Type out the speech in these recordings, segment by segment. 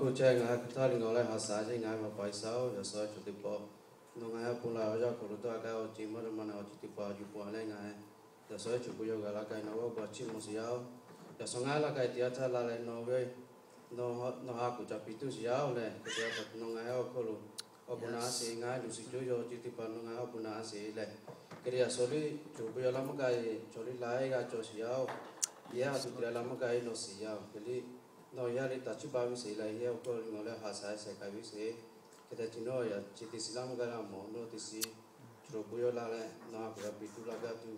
cô chơi ngay thao linh ngồi lại họ xả chơi ngay mà phải sáu giờ sáu chục tiếp bỏ nó ngay pun là giờ cô tôi cao chỉ mới mà nào chục tiếp bỏ chục bỏ lại ngay giờ sáu chục bây giờ là cái nó bỏ chim một xíu giờ sáu ngay là cái tiệt là lại nó về nó học của chập itu xíu này cái tiệt nó ngay học cô luôn học bún á xí ngay lúc xí chơi giờ chục tiếp bỏ nó ngay học bún á xí này cái giờ sáu đi chục bây giờ làm cái cho đi lại cái cho xíu ya chục tiếp làm cái nó xíu cái nó ya đi ta chụp bao nhiêu lại ya cô ngồi lại hạ sai sai cái gì cái đó chỉ nói ya chỉ tí xí làm cái nào nó tí xí chụp bây giờ lại nó cái bị tu lại cái tu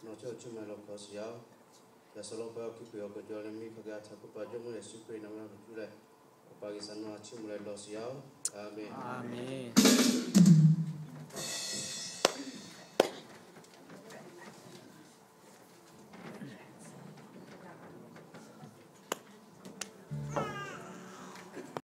nó cho chụp mà lộc có xíu ya solo bao cái bây giờ cái cho nên mình phải cái thằng bao giờ mình suy nghĩ nó là cái này Pakistan nó chụp lại lộc xíu amen amen